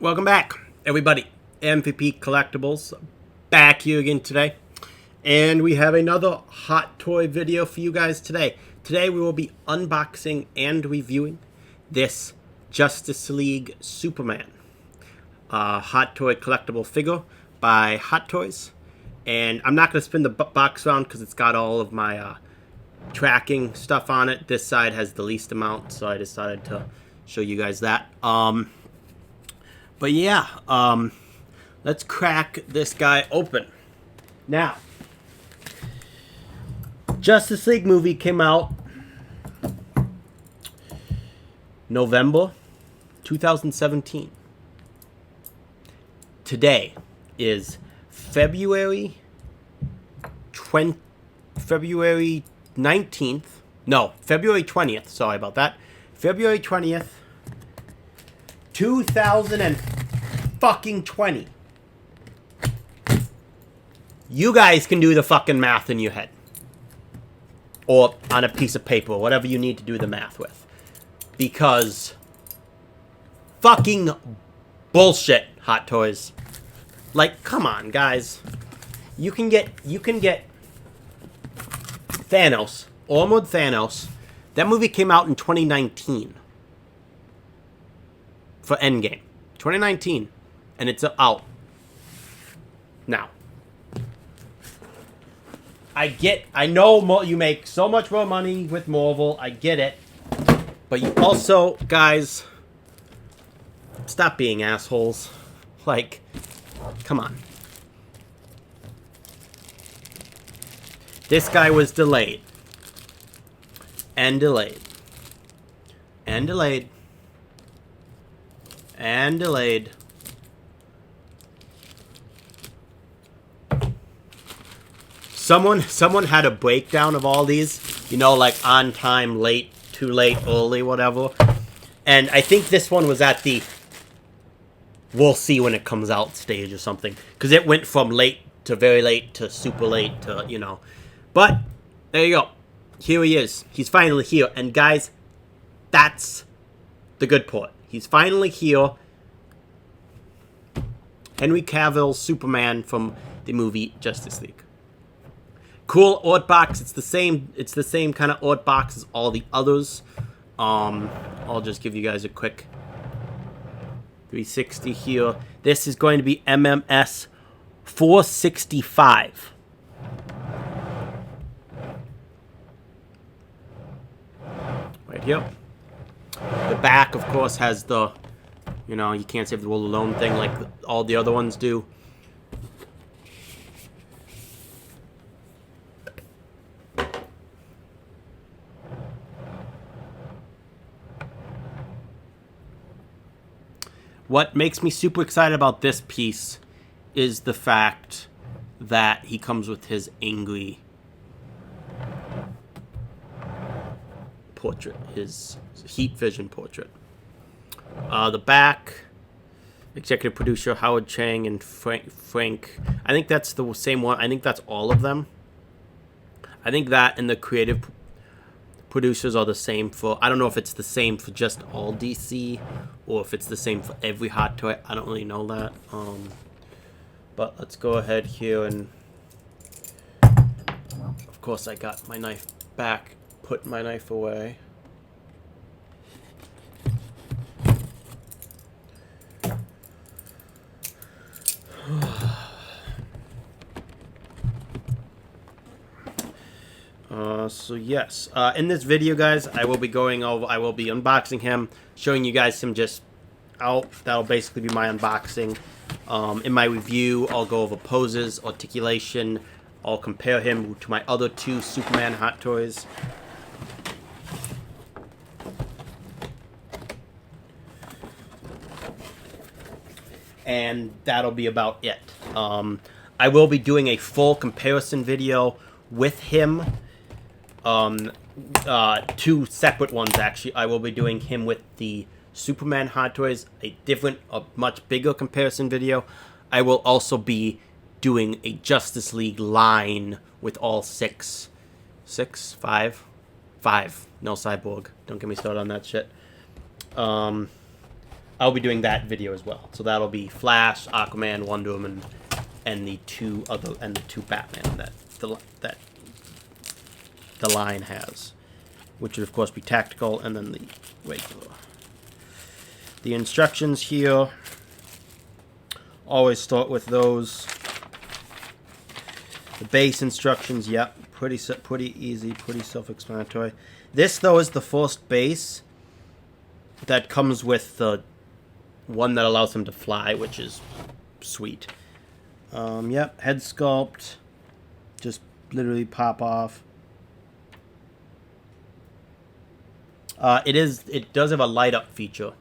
Welcome back, everybody. MVP Collectables back here again today. And we have another hot toy video for you guys today. Today we will be unboxing and reviewing this Justice League Superman hot toy collectible figure by Hot Toys. And I'm not going to spin the box around because it's got all of my tracking stuff on it. This side has the least amount, so I decided to show you guys that. But yeah, let's crack this guy open. Now, Justice League movie came out November 2017. Today is February 19th. No, February 20th. Sorry about that. February 20th. 2020. You guys can do the fucking math in your head. Or on a piece of paper, whatever you need to do the math with. Because fucking bullshit, Hot Toys. Like, come on, guys. You can get Thanos, Armored Thanos. That movie came out in 2019. For Endgame. 2019. And it's out. Now. I know you make so much more money with Marvel. I get it. But you also, guys, stop being assholes. Like, come on. This guy was delayed. And delayed. And delayed. And delayed. Someone had a breakdown of all these. You know, like on time, late, too late, early, whatever. And I think this one was at the we'll see when it comes out stage or something. Because it went from late to very late to super late to, you know. But, there you go. Here he is. He's finally here. And guys, that's the good part. He's finally here. Henry Cavill's Superman from the movie Justice League. Cool art box. It's the same kind of art box as all the others. I'll just give you guys a quick 360 here. This is going to be MMS 465. Right here. The back, of course, has the, you know, you can't save the world alone thing like all the other ones do. What makes me super excited about this piece is the fact that he comes with his angry portrait, his heat vision portrait. The back, executive producer Howard Chang and Frank. I think that's the same one. I think that's all of them. I think that and the creative producers are the same for. I don't know if it's the same for just all DC or if it's the same for every hot toy. I don't really know that. But let's go ahead here and, of course, I got my knife back. Put my knife away. So yes, in this video, guys, I will be unboxing him, showing you guys him just out. That'll basically be my unboxing. In my review, I'll go over poses, articulation. I'll compare him to my other two Superman hot toys. And that'll be about it. I will be doing a full comparison video with him. Two separate ones, actually. I will be doing him with the Superman Hot Toys, a much bigger comparison video. I will also be doing a Justice League line with all five? No Cyborg. Don't get me started on that shit. I'll be doing that video as well. So that'll be Flash, Aquaman, Wonder Woman, and the two Batman that the line has, which would of course be tactical, and then the regular. The instructions here, always start with those. The base instructions, yep, pretty easy, pretty self-explanatory. This though is the first base that comes with the one that allows him to fly, which is sweet. Yep, head sculpt, just literally pop off. It does have a light up feature,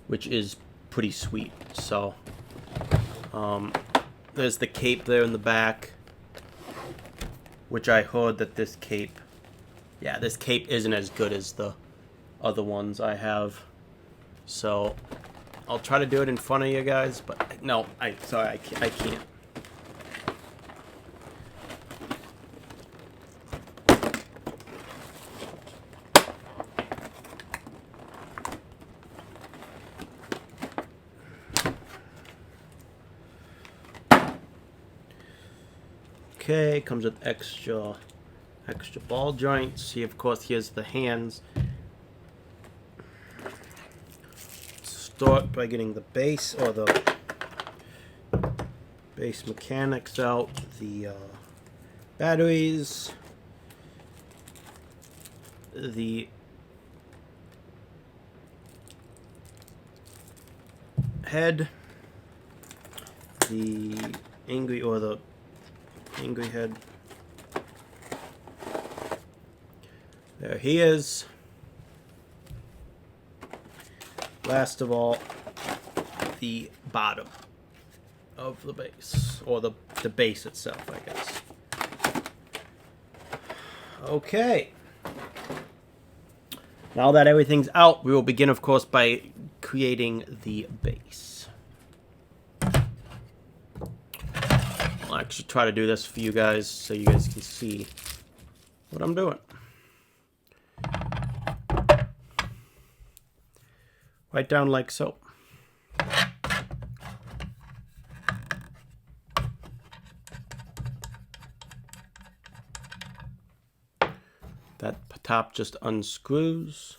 which is pretty sweet. So, there's the cape there in the back, which I heard that this cape isn't as good as the other ones I have. So, I'll try to do it in front of you guys, but no, I can't. Okay, comes with extra ball joints. He of course here's the hands. Start by getting the base or the base mechanics out, the batteries, the head, the angry head. There he is. Last of all, the bottom of the base, or the base itself, I guess. Okay. Now that everything's out, we will begin, of course, by creating the base. I'll actually try to do this for you guys so you guys can see what I'm doing. Right down like so. That top just unscrews.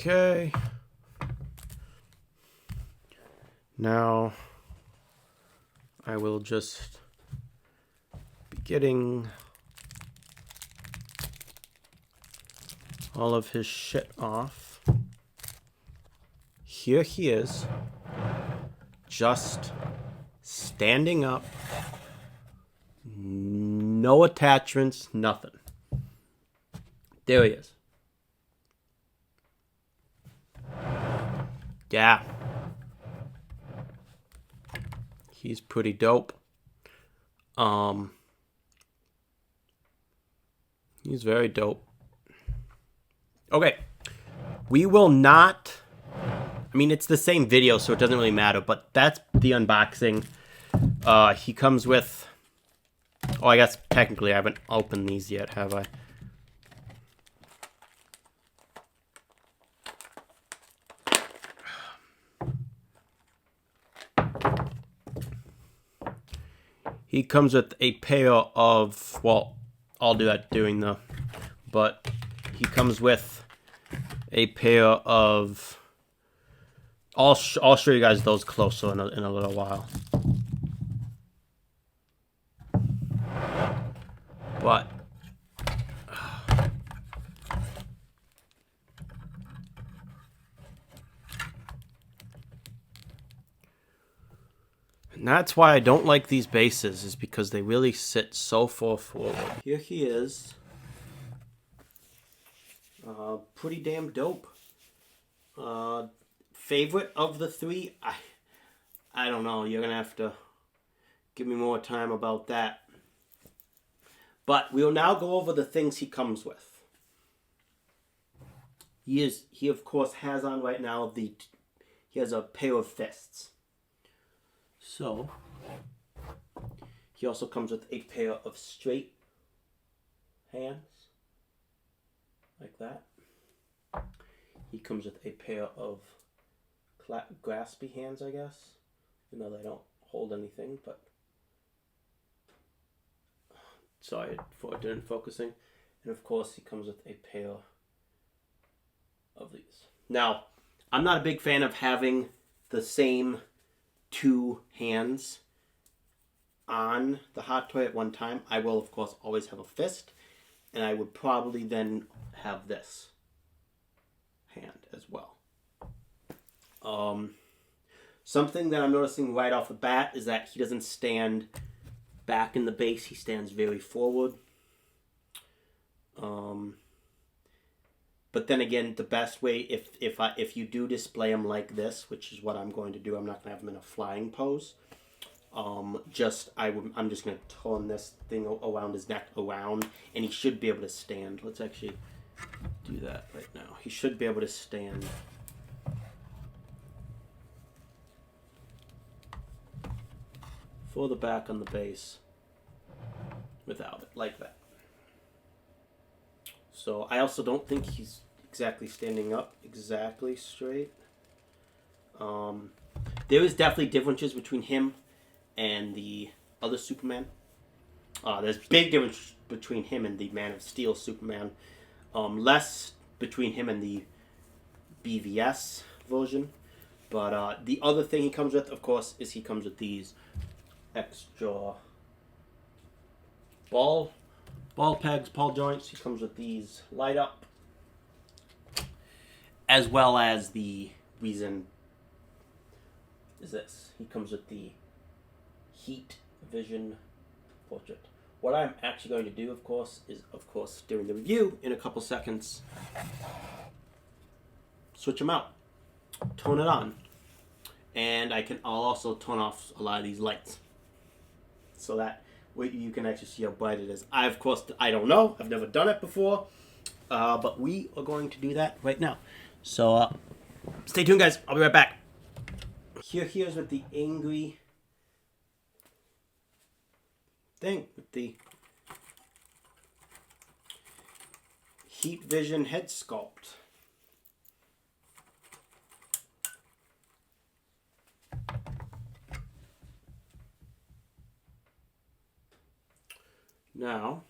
Okay. Now I will just be getting all of his shit off. Here he is, just standing up, no attachments, nothing. There he is. Yeah. He's pretty dope. He's very dope. Okay. We will not... I mean, it's the same video, so it doesn't really matter, but that's the unboxing. He comes with... Oh, I guess technically I haven't opened these yet, have I? He comes with a pair of, well, I'll do that doing the, but he comes with a pair of, I'll show you guys those closer in a little while. But, and that's why I don't like these bases, is because they really sit so far forward. Here he is. Pretty damn dope. Favorite of the three? I don't know. You're going to have to give me more time about that. But we'll now go over the things he comes with. He of course has on right now he has a pair of fists. So he also comes with a pair of straight hands, like that. He comes with a pair of graspy hands, I guess. You know, they don't hold anything, but sorry for it didn't focusing. And of course, he comes with a pair of these. Now, I'm not a big fan of having the same two hands on the hot toy at one time. I will, of course, always have a fist, and I would probably then have this hand as well. Something that I'm noticing right off the bat is that he doesn't stand back in the base. He stands very forward. But then again, the best way, if you do display him like this, which is what I'm going to do, I'm not going to have him in a flying pose. I'm just going to turn this thing around his neck around, and he should be able to stand. Let's actually do that right now. He should be able to stand. For the back on the base without it, like that. So I also don't think he's exactly standing up exactly straight. There is definitely differences between him and the other Superman. There's big difference between him and the Man of Steel Superman. Less between him and the BVS version. But the other thing he comes with, of course, is he comes with these extra ball pegs, ball joints. He comes with these light up, as well as the reason is this. He comes with the heat vision portrait. What I'm actually going to do, of course, is during the review in a couple seconds, switch them out, turn it on, and I'll also turn off a lot of these lights, so that you can actually see how bright it is. I don't know. I've never done it before. But we are going to do that right now. So stay tuned, guys. I'll be right back. Here's with the angry thing. With the heat vision head sculpt. Now,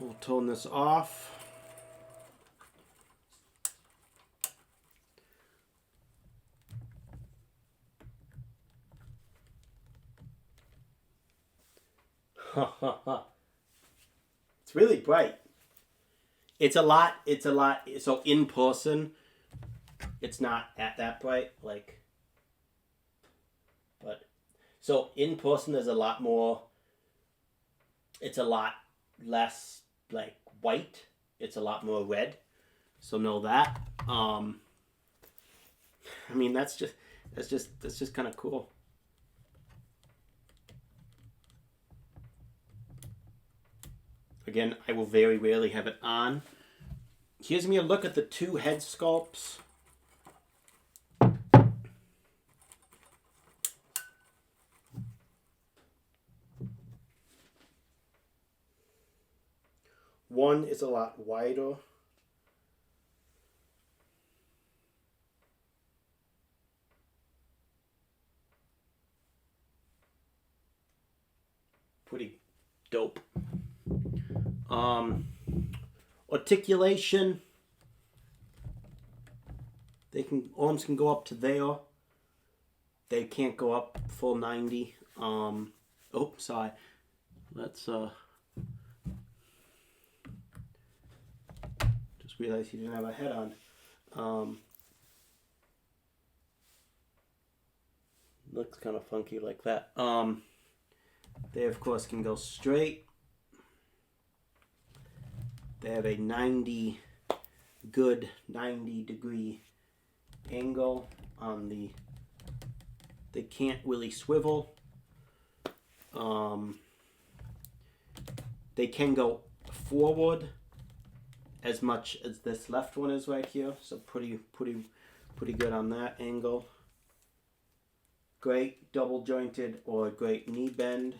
we'll turn this off. It's really bright. It's a lot. So in person, it's not at that bright, like. But so in person, there's a lot more. It's a lot less like white. It's a lot more red. So know that. I mean, that's just kind of cool. Again, I will very rarely have it on. Here's me a look at the two head sculpts. One is a lot wider. Pretty dope. Articulation. Arms can go up to there. They can't go up full 90. Oh, sorry. Let's just realized he didn't have a head on. Looks kind of funky like that. They of course can go straight. They have a 90 degree angle on the. They can't really swivel. they can go forward as much as this left one is right here. So pretty good on that angle. Great double jointed or great knee bend.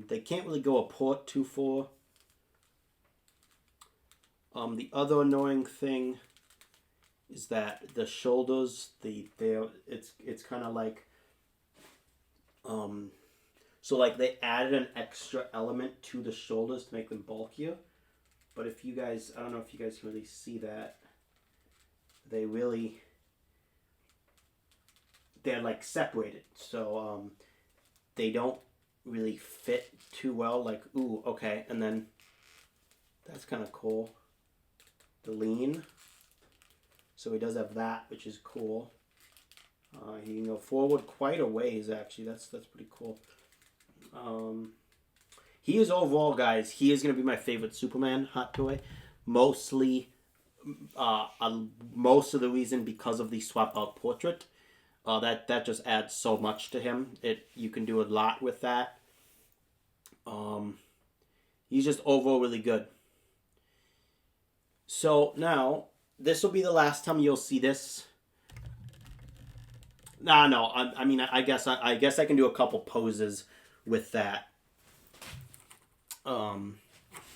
They can't really go a port too far. The other annoying thing is that the shoulders, it's kind of like, so like they added an extra element to the shoulders to make them bulkier. But if you guys, I don't know if you guys can really see that, they're like separated. So they don't really fit too well. Like, ooh, okay, and then that's kind of cool. The lean. So he does have that, which is cool. He can go forward quite a ways, actually. That's pretty cool. He is overall, guys, he is going to be my favorite Superman hot toy. Mostly, most of the reason because of the swap out portrait. That just adds so much to him. You can do a lot with that. He's just overall really good. So now, this will be the last time you'll see this. No. I mean, I guess I can do a couple poses with that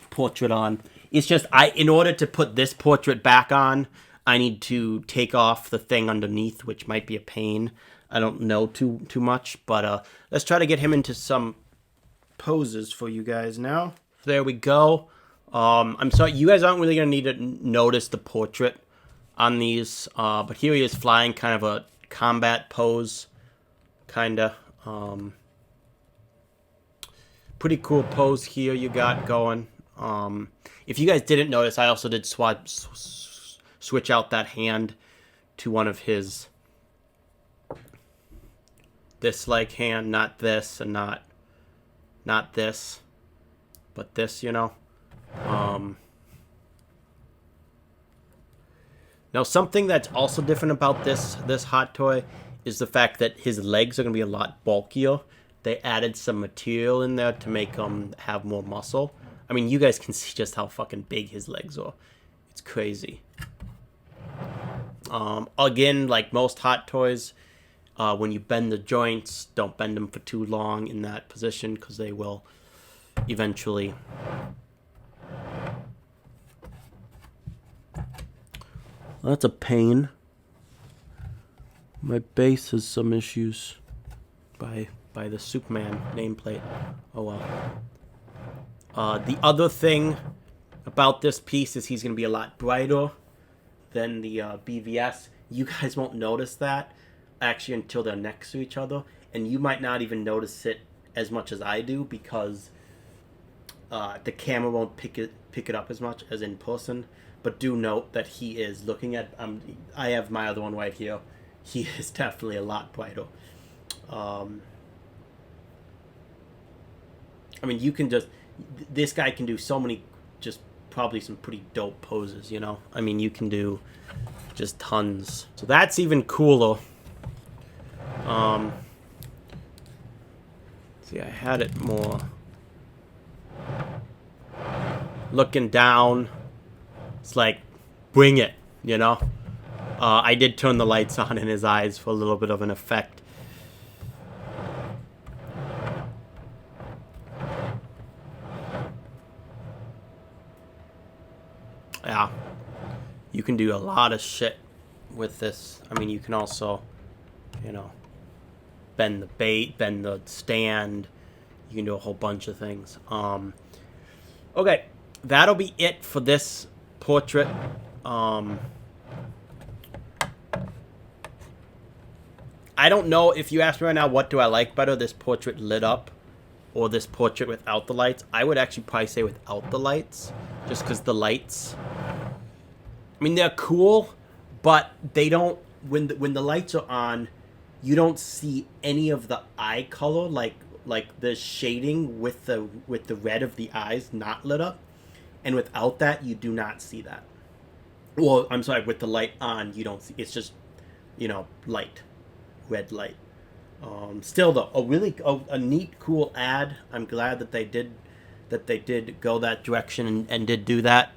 portrait on. It's just in order to put this portrait back on, I need to take off the thing underneath, which might be a pain. I don't know too much, but let's try to get him into some poses for you guys now. There we go. I'm sorry, you guys aren't really gonna need to notice the portrait on these, but here he is flying, kind of a combat pose, kinda. Pretty cool pose here you got going. If you guys didn't notice, I also did switch out that hand to one of his, this like hand, not this, and not this, but this, you know. Now something that's also different about this hot toy is the fact that his legs are going to be a lot bulkier. They added some material in there to make him have more muscle. I mean, you guys can see just how fucking big his legs are. It's crazy. Again, like most hot toys, when you bend the joints, don't bend them for too long in that position because they will eventually that's a pain. My base has some issues by the Superman nameplate. Oh well. The other thing about this piece is he's going to be a lot brighter than the BVS. You guys won't notice that actually until they're next to each other, and you might not even notice it as much as I do because the camera won't pick it up as much as in person. But do note that he is looking at, I have my other one right here. He is definitely a lot brighter. I mean, you can just, this guy can do so many, just probably some pretty dope poses, you know? I mean, you can do just tons. So that's even cooler. See, I had it more looking down. It's like, bring it, you know? I did turn the lights on in his eyes for a little bit of an effect. Yeah. You can do a lot of shit with this. I mean, you can also, you know, bend the bait, bend the stand. You can do a whole bunch of things. Okay. That'll be it for this portrait. I don't know, if you ask me right now what do I like better, this portrait lit up or this portrait without the lights. I would actually probably say without the lights, just because the lights, I mean, they're cool, but they don't, when the lights are on, you don't see any of the eye color, like the shading with the red of the eyes not lit up. And without that, you do not see that. Well, I'm sorry, with the light on, you don't see. It's just, you know, light. Red light. Still though, a neat, cool ad. I'm glad that they did go that direction and did do that.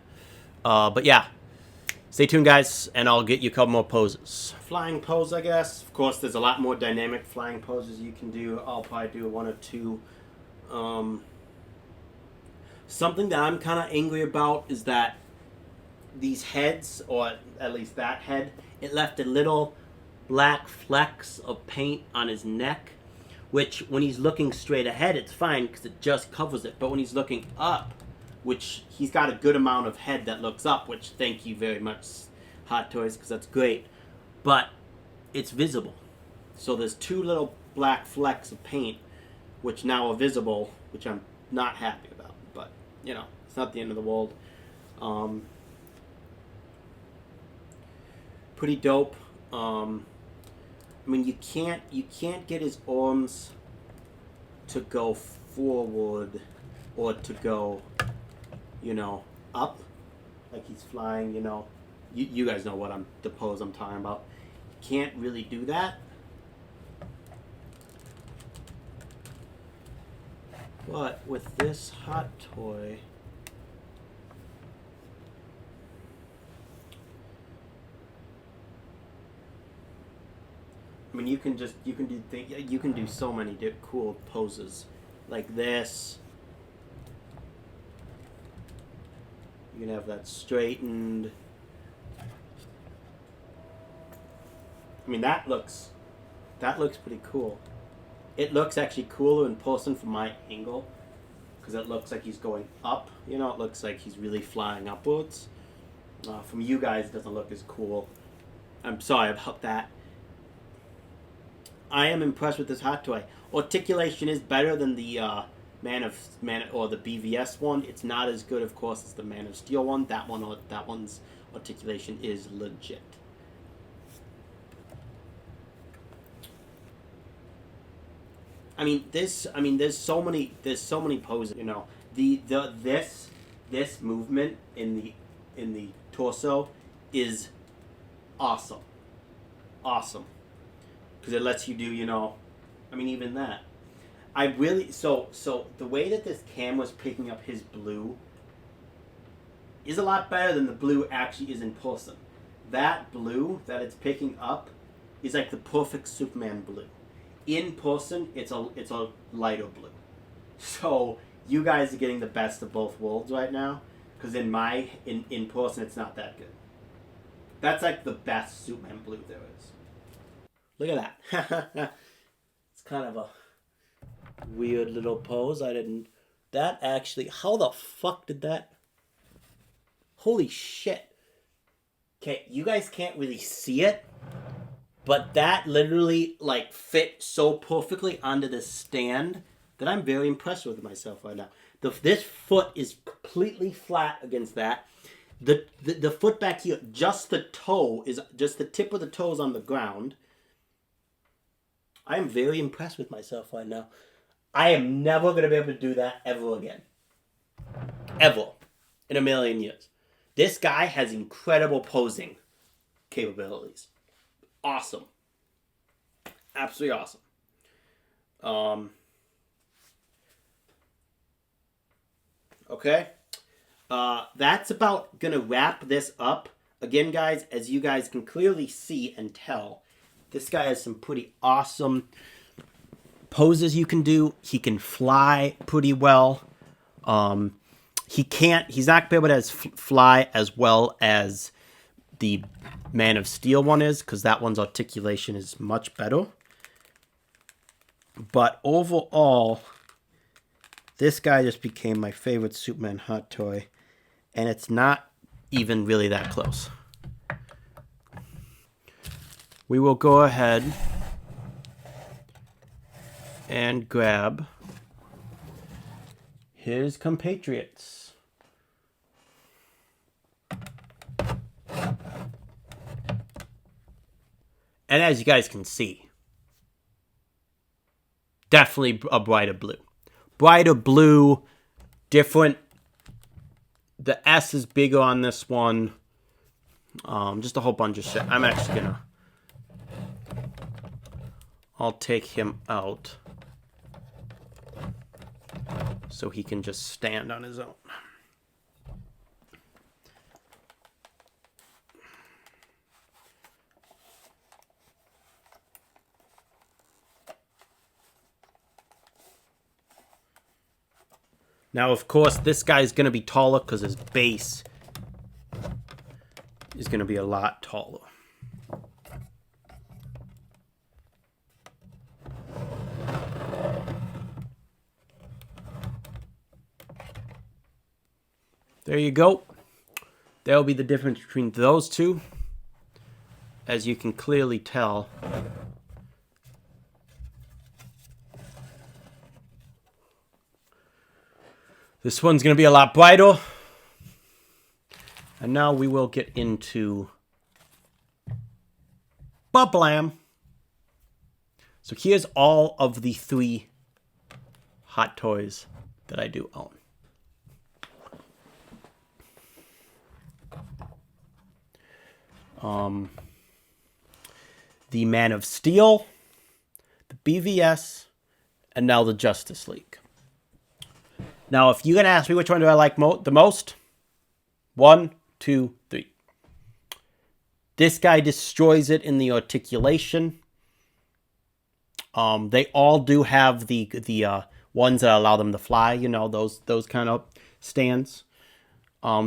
But yeah, stay tuned, guys, and I'll get you a couple more poses. Flying pose, I guess. Of course, there's a lot more dynamic flying poses you can do. I'll probably do one or two. Something that I'm kind of angry about is that these heads, or at least that head, it left a little black flecks of paint on his neck, which when he's looking straight ahead, it's fine because it just covers it. But when he's looking up, which he's got a good amount of head that looks up, which thank you very much, Hot Toys, because that's great. But it's visible. So there's two little black flecks of paint, which now are visible, which I'm not happy about. But, you know, it's not the end of the world. Pretty dope. I mean, you can't get his arms to go forward or to go, you know, up like he's flying. You know, you guys know what the pose I'm talking about. You can't really do that. But with this Hot Toy, I mean, you can do so many cool poses like this. You can have that straightened. I mean, that looks pretty cool. It looks actually cooler in person from my angle because it looks like he's going up. You know, it looks like he's really flying upwards. From you guys, it doesn't look as cool. I'm sorry about that. I am impressed with this Hot Toy. Articulation is better than the the BVS one. It's not as good, of course, as the Man of Steel one. That one's articulation is legit. I mean, there's so many poses. You know, this movement in the torso is awesome, because it lets you do, you know, I mean, even that. I really so the way that this camera's picking up his blue is a lot better than the blue actually is in person. That blue that it's picking up is like the perfect Superman blue. In person, it's a lighter blue. So you guys are getting the best of both worlds right now, because in person it's not that good. That's like the best Superman blue there is. Look at that. It's kind of a weird little pose. That actually, how the fuck did that? Holy shit. Okay, you guys can't really see it, but that literally like fit so perfectly onto the stand that I'm very impressed with myself right now. This foot is completely flat against that. The foot back here, just the tip of the toe is on the ground. I am very impressed with myself right now. I am never going to be able to do that ever again. Ever. In a million years. This guy has incredible posing capabilities. Awesome. Absolutely awesome. Okay. That's about going to wrap this up. Again, guys, as you guys can clearly see and tell, this guy has some pretty awesome poses you can do. He can fly pretty well. He's not going to be able to fly as well as the Man of Steel one is, because that one's articulation is much better. But overall, this guy just became my favorite Superman Hot Toy, and it's not even really that close. We will go ahead and grab his compatriots. And as you guys can see, definitely a brighter blue. Brighter blue, different. The S is bigger on this one. Just a whole bunch of shit. I'm actually gonna I'll take him out so he can just stand on his own. Now, of course, this guy's going to be taller because his base is going to be a lot taller. There you go. That'll be the difference between those two. As you can clearly tell, this one's going to be a lot brighter. And now we will get into Bublam. So here's all of the 3 Hot Toys that I do own. The Man of Steel, the BVS, and now the Justice League. Now, if you're going to ask me which one do I like the most, 1, 2, 3. This guy destroys it in the articulation. They all do have the ones that allow them to fly, you know, those kind of stands.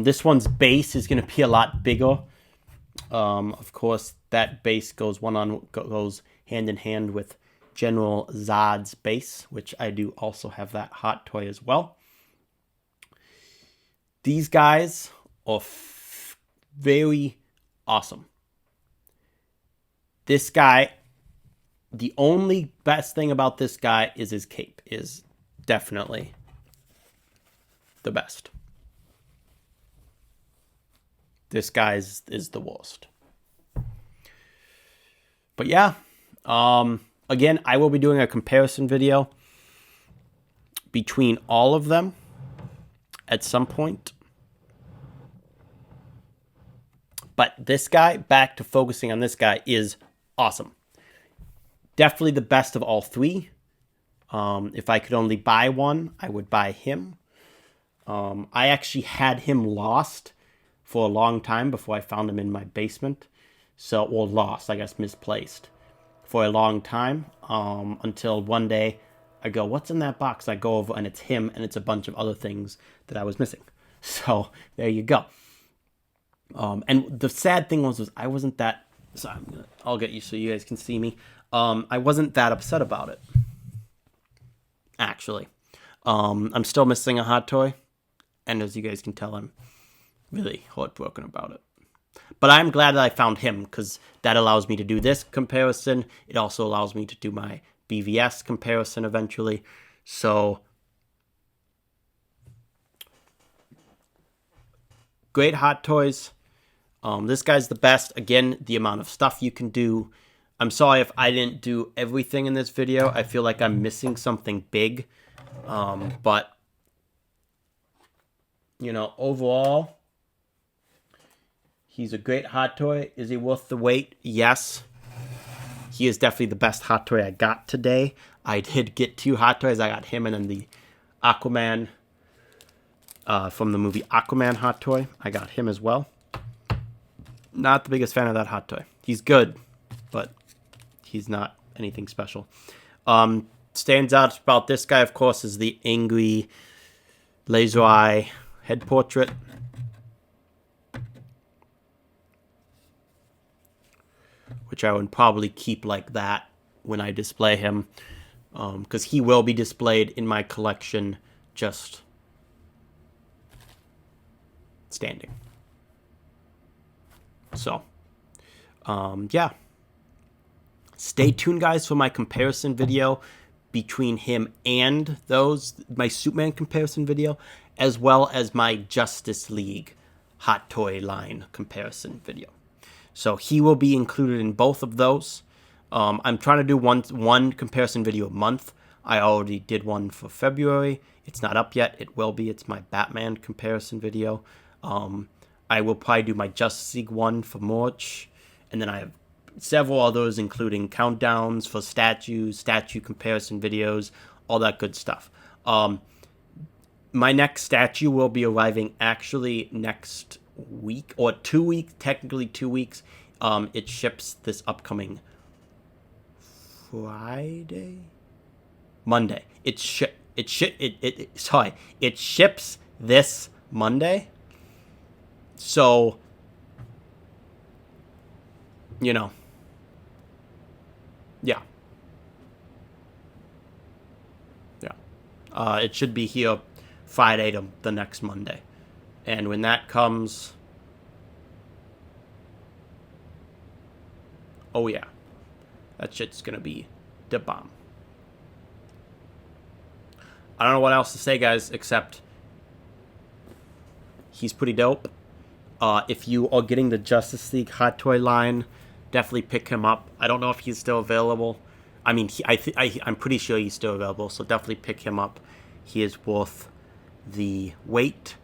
This one's base is going to be a lot bigger. Of course, that base goes hand in hand with General Zod's base, which I do also have that hot toy as well. These guys are very awesome. This guy, the only best thing about this guy is his cape is definitely the best. This guy is the worst. But yeah, again, I will be doing a comparison video between all of them at some point. But this guy, back to focusing on this guy, is awesome. Definitely the best of all 3. If I could only buy one, I would buy him. I actually had him lost for a long time before I found him in my basement. So, well, lost, I guess, misplaced for a long time. Until one day I go, what's in that box? I go over and it's him and it's a bunch of other things that I was missing. So, there you go. And the sad thing was I wasn't that, so I'll get you so you guys can see me. I wasn't that upset about it. Actually. I'm still missing a hot toy. And as you guys can tell, I'm really heartbroken about it. But I'm glad that I found him, because that allows me to do this comparison. It also allows me to do my BVS comparison eventually. So, great hot toys. This guy's the best. Again, the amount of stuff you can do. I'm sorry if I didn't do everything in this video. I feel like I'm missing something big. But, you know, overall, he's a great hot toy. Is he worth the wait? Yes. He is definitely the best hot toy I got today. I did get 2 hot toys. I got him and then the Aquaman from the movie Aquaman hot toy. I got him as well. Not the biggest fan of that hot toy. He's good, but he's not anything special. Stands out about this guy, of course, is the angry laser eye head portrait. Which I would probably keep like that when I display him. Because he will be displayed in my collection just standing. So, yeah. Stay tuned, guys, for my comparison video between him and my Superman comparison video, as well as my Justice League hot toy line comparison video. So he will be included in both of those. I'm trying to do one comparison video a month. I already did one for February. It's not up yet. It will be. It's my Batman comparison video. I will probably do my Justice League one for March. And then I have several others, including countdowns for statues, statue comparison videos, all that good stuff. My next statue will be arriving actually next week, or 2 weeks, technically 2 weeks. It ships this upcoming Monday. It ships this Monday. So, you know, yeah. It should be here Friday to the next Monday. And when that comes, oh yeah, that shit's gonna be the bomb. I don't know what else to say, guys, except he's pretty dope. If you are getting the Justice League Hot Toy line, definitely pick him up. I don't know if he's still available. I mean, I'm pretty sure he's still available, so definitely pick him up. He is worth the wait,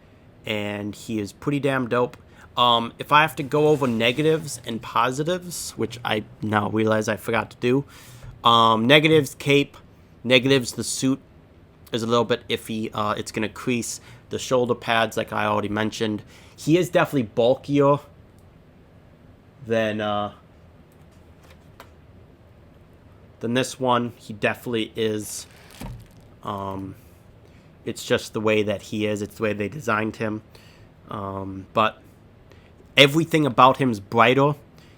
and he is pretty damn dope. If I have to go over negatives and positives, which I now realize I forgot to do, negatives, cape, negatives, the suit is a little bit iffy. It's going to crease. The shoulder pads, like I already mentioned. He is definitely bulkier than this one. He definitely is. It's just the way that he is. It's the way they designed him. But everything about him is brighter.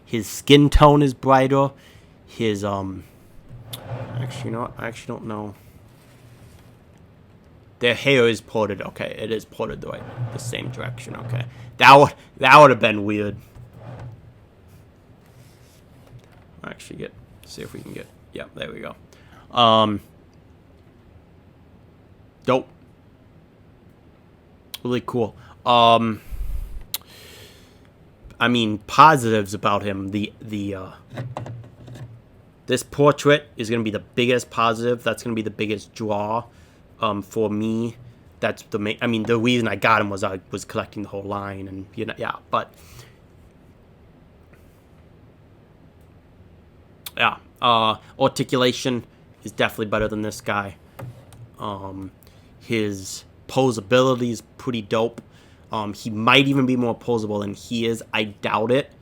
His skin tone is brighter. His actually, you know what? I actually don't know. Their hair is ported. Okay, it is ported the same direction. Okay, that would have been weird. Actually, see if we can get. Yeah, there we go. Dope. Really cool. I mean, positives about him. This portrait is gonna be the biggest positive. That's gonna be the biggest draw. For me, that's the main. I mean, the reason I got him was I was collecting the whole line, and you know, yeah. But yeah, Articulation is definitely better than this guy. His posability is pretty dope. He might even be more posable than he is. I doubt it.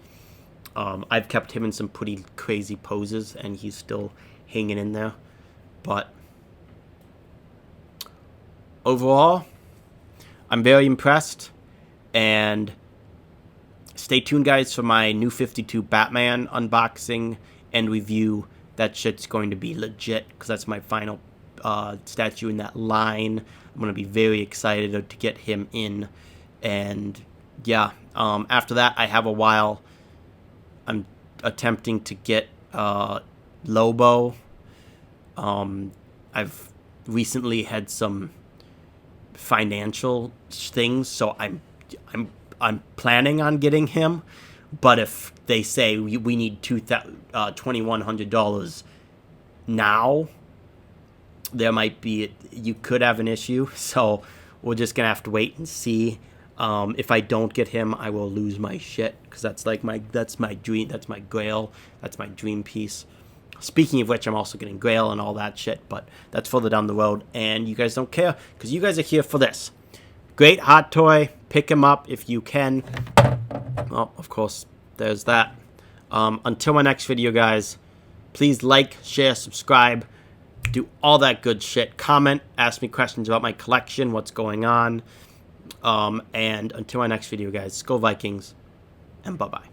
I've kept him in some pretty crazy poses, and he's still hanging in there. But overall, I'm very impressed, and stay tuned, guys, for my New 52 Batman unboxing and review. That shit's going to be legit, because that's my final statue in that line. I'm going to be very excited to get him in, and yeah, after that, I have a while. I'm attempting to get Lobo. I've recently had some financial things, so I'm planning on getting him. But if they say we need $2,100 now, there might be, you could have an issue. So we're just gonna have to wait and see. If I don't get him, I will lose my shit, because that's like that's my dream, that's my grail, that's my dream piece. Speaking of which, I'm also getting grail and all that shit, but that's further down the road, and you guys don't care, because you guys are here for this. Great hot toy. Pick him up if you can. Well, of course, there's that. Until my next video, guys, please like, share, subscribe, do all that good shit. Comment, ask me questions about my collection, what's going on. And until my next video, guys, go Vikings, and bye-bye.